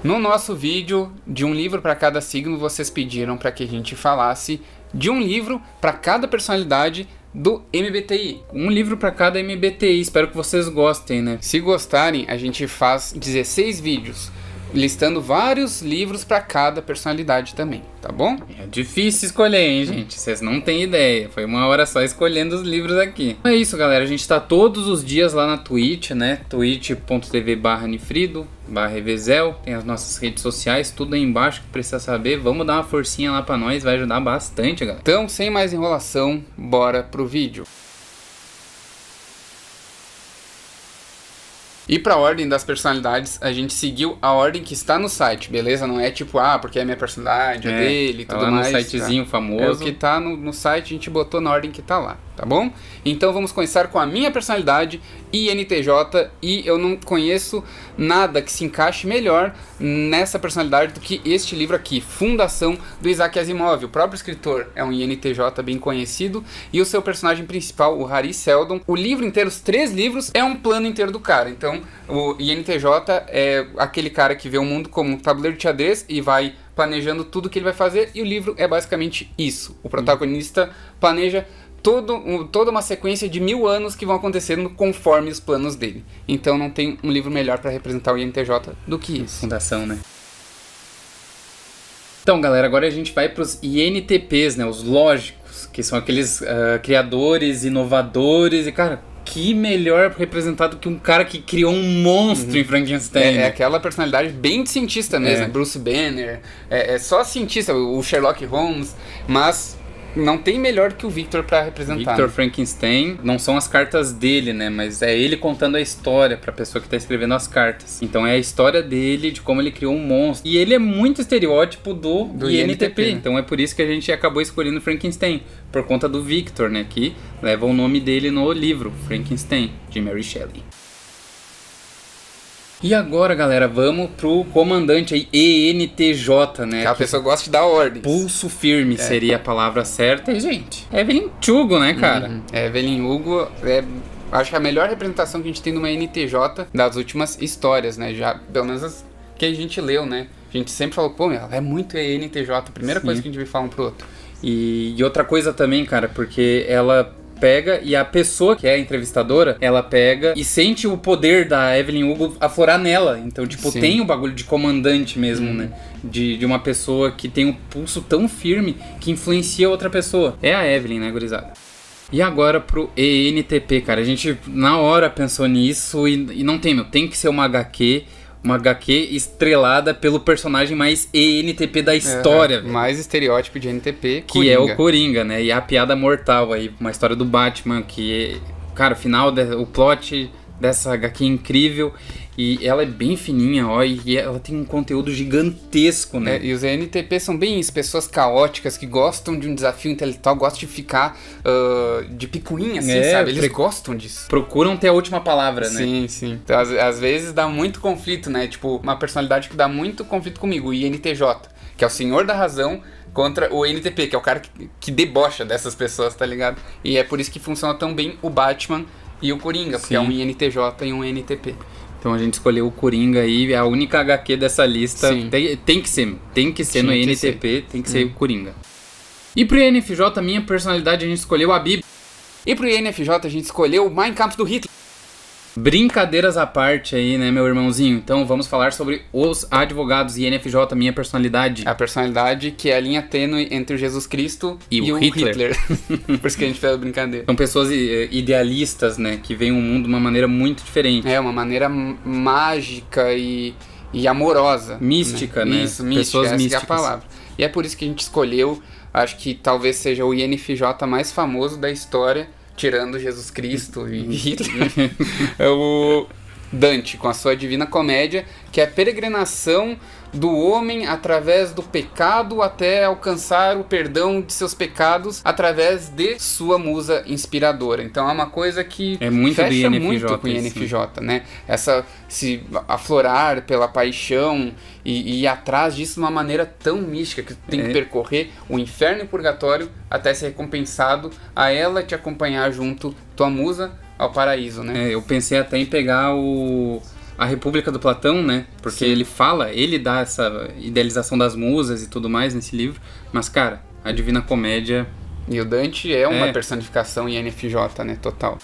No nosso vídeo de um livro para cada signo, vocês pediram para que a gente falasse de um livro para cada personalidade do MBTI. Um livro para cada MBTI, espero que vocês gostem, né? Se gostarem, a gente faz 16 vídeos, listando vários livros para cada personalidade também, tá bom? É difícil escolher, hein, gente? Vocês não têm ideia. Foi uma hora só escolhendo os livros aqui. É isso, galera. A gente tá todos os dias lá na Twitch, né? twitch.tv/Nifrido/Evezel. Tem as nossas redes sociais, tudo aí embaixo que precisa saber. Vamos dar uma forcinha lá pra nós, vai ajudar bastante, galera. Então, sem mais enrolação, bora pro vídeo. E pra ordem das personalidades, a gente seguiu a ordem que está no site, beleza? Não é tipo, porque é minha personalidade, é dele e tudo mais. No sitezinho famoso. É o que tá no site, a gente botou na ordem que tá lá, tá bom? Então vamos começar com a minha personalidade, INTJ, e eu não conheço nada que se encaixe melhor nessa personalidade do que este livro aqui, Fundação, do Isaac Asimov. O próprio escritor é um INTJ bem conhecido, e o seu personagem principal, o Hari Seldon. O livro inteiro, os 3 livros, é um plano inteiro do cara. Então, o INTJ é aquele cara que vê o mundo como um tabuleiro de xadrez e vai planejando tudo que ele vai fazer, e o livro é basicamente isso. O protagonista planeja toda uma sequência de 1000 anos que vão acontecendo conforme os planos dele. Então não tem um livro melhor para representar o INTJ do que isso. Fundação, né? Então, galera, agora a gente vai para os INTPs, né? Os lógicos, que são aqueles criadores, inovadores e, cara, que melhor representado que um cara que criou um monstro em Frankenstein. É aquela personalidade bem de cientista mesmo, Bruce Banner, é só cientista, o Sherlock Holmes, mas não tem melhor que o Victor pra representar. Victor Frankenstein, não são as cartas dele, né? Mas é ele contando a história pra pessoa que tá escrevendo as cartas. Então é a história dele, de como ele criou um monstro. E ele é muito estereótipo do INTP. Né? Então é por isso que a gente acabou escolhendo Frankenstein. Por conta do Victor, né? Que leva o nome dele no livro, Frankenstein, de Mary Shelley. E agora, galera, vamos pro comandante aí, ENTJ, né? Que a pessoa gosta de dar ordens. Pulso firme seria a palavra certa. E, gente, Evelyn Hugo, né, cara? Evelyn Hugo acho que a melhor representação que a gente tem numa ENTJ das últimas histórias, né? Já, pelo menos as que a gente leu, né? A gente sempre falou, pô, ela é muito ENTJ, a primeira coisa que a gente vai falar um pro outro. E outra coisa também, cara, porque ela pega e a pessoa que é a entrevistadora, ela pega e sente o poder da Evelyn Hugo aflorar nela. Então, tipo, tem o bagulho de comandante mesmo, né? De uma pessoa que tem um pulso tão firme que influencia outra pessoa. É a Evelyn, né, gurizada? E agora pro ENTP, cara. A gente na hora pensou nisso e não tem, tem que ser uma HQ estrelada pelo personagem mais ENTP da história. Mais estereótipo de ENTP, que Coringa. É o Coringa, né? E a piada mortal aí, uma história do Batman, que, cara, o plot dessa HQ é incrível. E ela é bem fininha, ó, e ela tem um conteúdo gigantesco, né? E os ENTP são bem isso, pessoas caóticas que gostam de um desafio intelectual, gostam de ficar de picuinha, assim, sabe? Eles gostam disso. Procuram ter a última palavra, né? Sim, sim. Então, às vezes dá muito conflito, né? Tipo, uma personalidade que dá muito conflito comigo, o INTJ, que é o senhor da razão, contra o ENTP, que é o cara que debocha dessas pessoas, tá ligado? E é por isso que funciona tão bem o Batman e o Coringa, porque é um INTJ e um ENTP. Então a gente escolheu o Coringa aí, a única HQ dessa lista. Tem que ser no ENTP, tem que ser o Coringa. E pro INFJ, minha personalidade, a gente escolheu a Bíblia. E pro INFJ, a gente escolheu o Mein Kampf do Hitler. Brincadeiras à parte aí, né, meu irmãozinho? Então vamos falar sobre os advogados INFJ, minha personalidade. A personalidade que é a linha tênue entre o Jesus Cristo e o Hitler. Por isso que a gente fez a brincadeira. São pessoas idealistas, né, que veem o mundo de uma maneira muito diferente. É, uma maneira mágica e amorosa. Mística, né? Isso, mística, pessoas místicas. É a palavra. E é por isso que a gente escolheu, acho que talvez seja o INFJ mais famoso da história, tirando Jesus Cristo e Hitler, é o Dante, com a sua Divina Comédia, que é a peregrinação do homem através do pecado até alcançar o perdão de seus pecados através de sua musa inspiradora. Então é uma coisa que fecha muito com o INFJ, né? Essa se aflorar pela paixão e ir atrás disso de uma maneira tão mística que tem que percorrer o inferno e o purgatório até ser recompensado, a ela te acompanhar junto, tua musa, ao paraíso, né? Eu pensei até em pegar a República do Platão, né? Porque ele dá essa idealização das musas e tudo mais nesse livro. Mas, cara, a Divina Comédia... E o Dante é uma personificação INFJ, né? Total.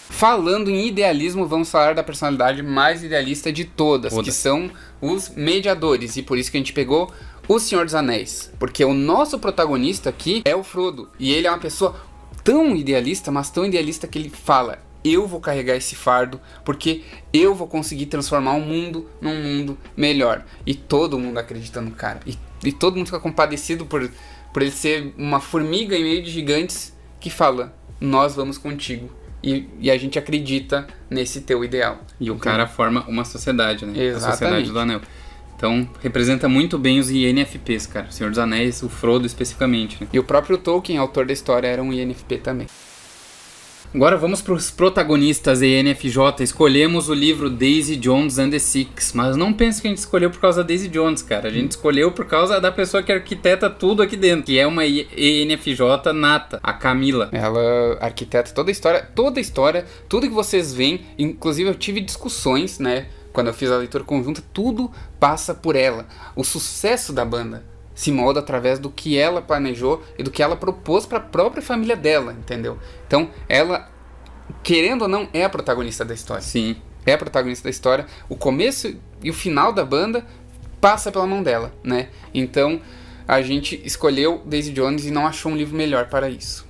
Falando em idealismo, vamos falar da personalidade mais idealista de todas, que são os mediadores. E por isso que a gente pegou o Senhor dos Anéis. Porque o nosso protagonista aqui é o Frodo. E ele é uma pessoa tão idealista, mas tão idealista que ele fala: eu vou carregar esse fardo porque eu vou conseguir transformar o mundo num mundo melhor. E todo mundo acredita no cara. E todo mundo fica compadecido por ele ser uma formiga em meio de gigantes que fala: nós vamos contigo. E a gente acredita nesse teu ideal. E o cara forma uma sociedade, né? Exatamente. A Sociedade do Anel. Então, representa muito bem os INFPs, cara. O Senhor dos Anéis, o Frodo especificamente, né? E o próprio Tolkien, autor da história, era um INFP também. Agora vamos para os protagonistas ENFJ. Escolhemos o livro Daisy Jones and the Six. Mas não pense que a gente escolheu por causa da Daisy Jones, cara. A gente escolheu por causa da pessoa que arquiteta tudo aqui dentro. Que é uma ENFJ nata, a Camila. Ela arquiteta toda a história, tudo que vocês veem. Inclusive eu tive discussões, né? Quando eu fiz a leitura conjunta, tudo passa por ela. O sucesso da banda se molda através do que ela planejou e do que ela propôs para a própria família dela, entendeu? Então, ela, querendo ou não, é a protagonista da história. Sim. É a protagonista da história. O começo e o final da banda passa pela mão dela, né? Então, a gente escolheu Daisy Jones e não achou um livro melhor para isso.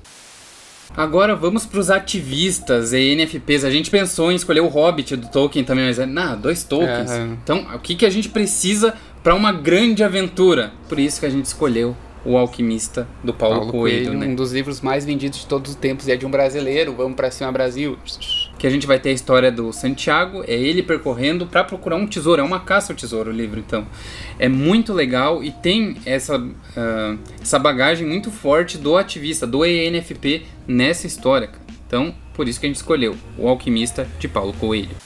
Agora vamos para os ativistas ENFPs. A gente pensou em escolher o Hobbit do Tolkien também, mas 2 Tolkiens. Então, o que a gente precisa para uma grande aventura? Por isso que a gente escolheu O Alquimista, do Paulo Coelho, né? Um dos livros mais vendidos de todos os tempos, e é de um brasileiro. Vamos pra cima, Brasil. Que a gente vai ter a história do Santiago, é ele percorrendo para procurar um tesouro, é uma caça ao tesouro o livro, então. É muito legal e tem essa bagagem muito forte do ativista, do ENFP nessa história. Então, por isso que a gente escolheu O Alquimista, de Paulo Coelho.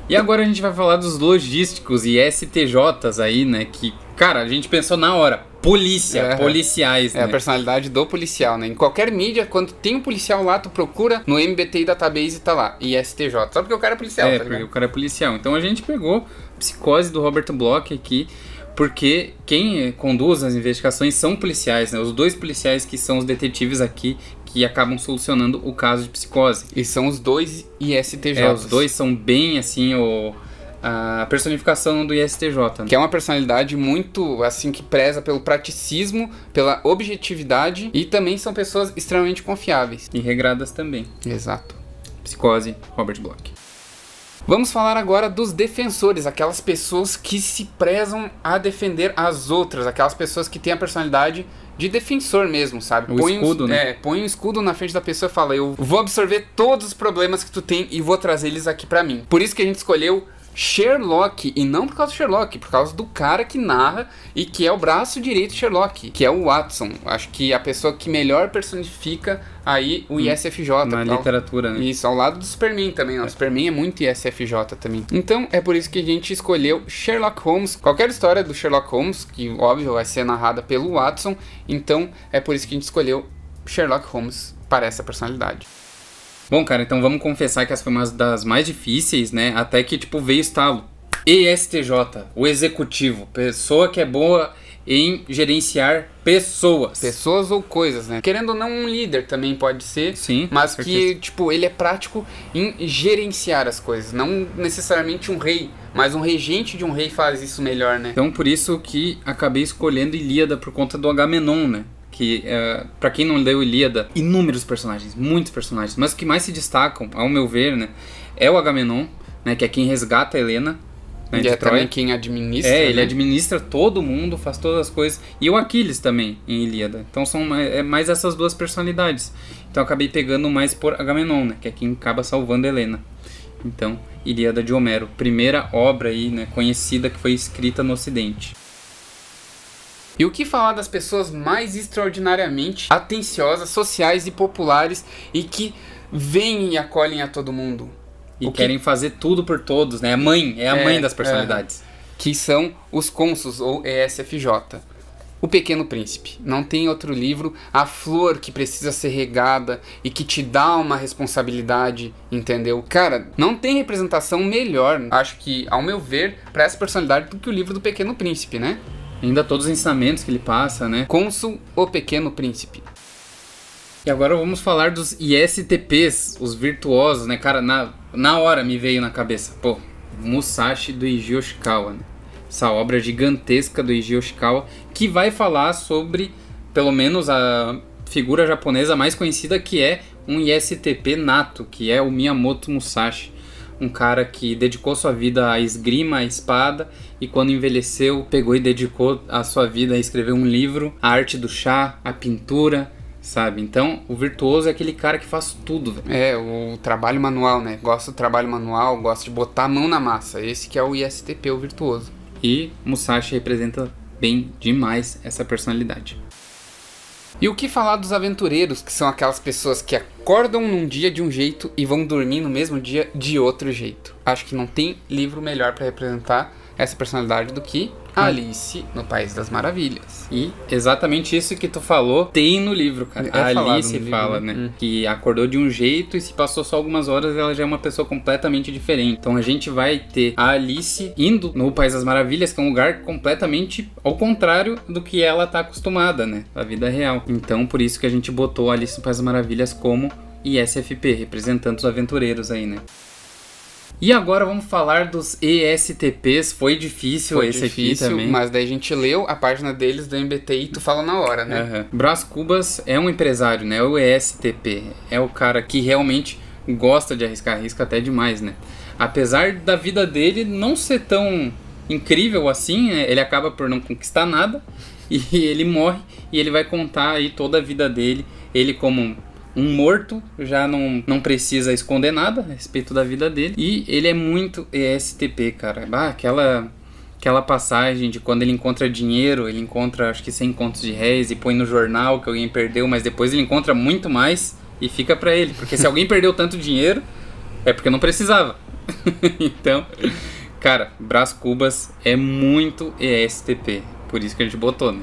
E agora a gente vai falar dos logísticos e STJs aí, né, que, cara, a gente pensou na hora, policiais, né? É a personalidade do policial, né? Em qualquer mídia, quando tem um policial lá, tu procura no MBTI Database e tá lá, ISTJ, só porque o cara é policial, tá porque o cara é policial. Então a gente pegou Psicose do Robert Bloch aqui, porque quem conduz as investigações são policiais, né? Os 2 policiais que são os detetives aqui, que acabam solucionando o caso de Psicose. E são os 2 ISTJs. Os 2 são bem, assim, a personificação do ISTJ. Né? Que é uma personalidade muito, assim, que preza pelo praticismo, pela objetividade, e também são pessoas extremamente confiáveis. E regradas também. Exato. Psicose, Robert Bloch. Vamos falar agora dos defensores, aquelas pessoas que se prezam a defender as outras, aquelas pessoas que têm a personalidade de defensor mesmo, sabe? Põe um escudo na frente da pessoa e fala: eu vou absorver todos os problemas que tu tem e vou trazer eles aqui pra mim. Por isso que a gente escolheu Sherlock, e não por causa do Sherlock, por causa do cara que narra e que é o braço direito de Sherlock, que é o Watson. Acho que a pessoa que melhor personifica aí o ISFJ. Na literatura, né? Isso, ao lado do Superman também. O Superman é muito ISFJ também. Então, é por isso que a gente escolheu Sherlock Holmes. Qualquer história do Sherlock Holmes, que óbvio vai ser narrada pelo Watson, então é por isso que a gente escolheu Sherlock Holmes para essa personalidade. Bom, cara, então vamos confessar que essa foi uma das mais difíceis, né? Até que, veio o estalo. ESTJ, o executivo. Pessoa que é boa em gerenciar pessoas. Pessoas ou coisas, né? Querendo ou não, um líder também pode ser. Sim. Mas que, ele é prático em gerenciar as coisas. Não necessariamente um rei, mas um regente de um rei faz isso melhor, né? Então, por isso que acabei escolhendo Ilíada por conta do Agamenon, né? Que, pra quem não leu Ilíada, inúmeros personagens, muitos personagens, mas os que mais se destacam, ao meu ver, né, é o Agamenon, né, que é quem resgata a Helena, né, e é também quem administra, ele né? Administra todo mundo, faz todas as coisas, e o Aquiles também, em Ilíada. Então são mais essas 2 personalidades. Então eu acabei pegando mais por Agamenon, né, que é quem acaba salvando a Helena. Então, Ilíada de Homero, primeira obra aí, né, conhecida que foi escrita no Ocidente. E o que falar das pessoas mais extraordinariamente atenciosas, sociais e populares e que vêm e acolhem a todo mundo? E querem fazer tudo por todos, né? A mãe das personalidades. Que são os cônsuls, ou ESFJ. O Pequeno Príncipe. Não tem outro livro, a flor que precisa ser regada e que te dá uma responsabilidade, entendeu? Cara, não tem representação melhor, acho que, ao meu ver, para essa personalidade do que o livro do Pequeno Príncipe, né? Ainda todos os ensinamentos que ele passa, né? Consul, o Pequeno Príncipe. E agora vamos falar dos ISTPs, os virtuosos, né? Cara, na hora me veio na cabeça, pô, Musashi do Eiji Yoshikawa, né? Essa obra gigantesca do Eiji Yoshikawa, que vai falar sobre, pelo menos, a figura japonesa mais conhecida, que é um ISTP nato, que é o Miyamoto Musashi. Um cara que dedicou sua vida à esgrima, à espada, e quando envelheceu, pegou e dedicou a sua vida a escrever um livro, a arte do chá, a pintura, sabe? Então, o virtuoso é aquele cara que faz tudo, velho. É, o trabalho manual, né? Gosta do trabalho manual, gosta de botar a mão na massa. Esse que é o ISTP, o virtuoso. E Musashi representa bem demais essa personalidade. E o que falar dos aventureiros, que são aquelas pessoas que acordam num dia de um jeito e vão dormir no mesmo dia de outro jeito? Acho que não tem livro melhor para representar essa personalidade do que Alice no País das Maravilhas. E exatamente isso que tu falou tem no livro, cara. A Alice fala, né? Que acordou de um jeito e se passou só algumas horas ela já é uma pessoa completamente diferente. Então a gente vai ter a Alice indo no País das Maravilhas, que é um lugar completamente ao contrário do que ela tá acostumada, né? Da vida real. Então por isso que a gente botou a Alice no País das Maravilhas como ISFP, representando os aventureiros aí, né? E agora vamos falar dos ESTPs. Foi difícil esse aqui também. Mas daí a gente leu a página deles do MBTI e tu fala na hora, né? Uhum. Brás Cubas é um empresário, né? O ESTP. É o cara que realmente gosta de arriscar, arrisca até demais, né? Apesar da vida dele não ser tão incrível assim, ele acaba por não conquistar nada. E ele morre e ele vai contar aí toda a vida dele. Ele como um morto, já não precisa esconder nada a respeito da vida dele. E ele é muito ESTP, cara. Aquela passagem de quando ele encontra dinheiro, ele encontra acho que 100 contos de réis e põe no jornal que alguém perdeu, mas depois ele encontra muito mais e fica pra ele. Porque se alguém perdeu tanto dinheiro, é porque não precisava. Então, cara, Brás Cubas é muito ESTP. Por isso que a gente botou, né?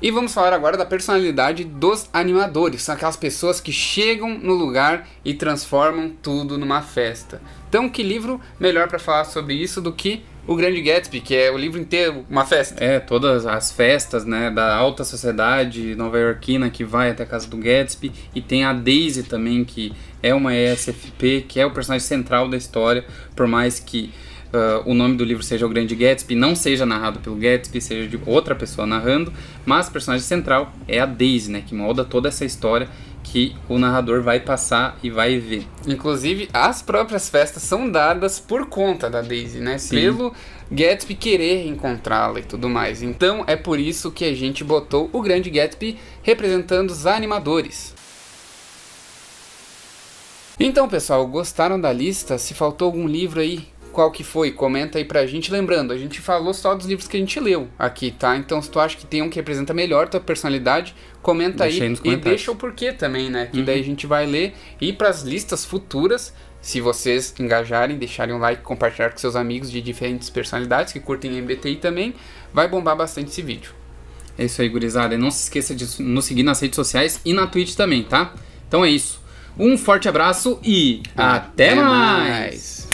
E vamos falar agora da personalidade dos animadores. São aquelas pessoas que chegam no lugar e transformam tudo numa festa. Então, que livro melhor para falar sobre isso do que O Grande Gatsby, que é o livro inteiro uma festa? É, todas as festas, né, da alta sociedade nova-iorquina que vai até a casa do Gatsby. E tem a Daisy também, que é uma ESFP, que é o personagem central da história, por mais que o nome do livro seja O Grande Gatsby, não seja narrado pelo Gatsby, seja de outra pessoa narrando, mas a personagem central é a Daisy, né, que molda toda essa história que o narrador vai passar e vai ver. Inclusive, as próprias festas são dadas por conta da Daisy, né? Sim. Pelo Gatsby querer encontrá-la e tudo mais. Então, é por isso que a gente botou O Grande Gatsby representando os animadores. Então, pessoal, gostaram da lista? Se faltou algum livro aí, qual que foi? Comenta aí pra gente. Lembrando, a gente falou só dos livros que a gente leu aqui, tá? Então se tu acha que tem um que representa melhor tua personalidade, comenta aí e deixa o porquê também, né? Que daí a gente vai ler. E pras listas futuras, se vocês engajarem, deixarem um like, compartilhar com seus amigos de diferentes personalidades que curtem MBTI também, vai bombar bastante esse vídeo. É isso aí, gurizada. E não se esqueça de nos seguir nas redes sociais e na Twitch também, tá? Então é isso. Um forte abraço e até mais!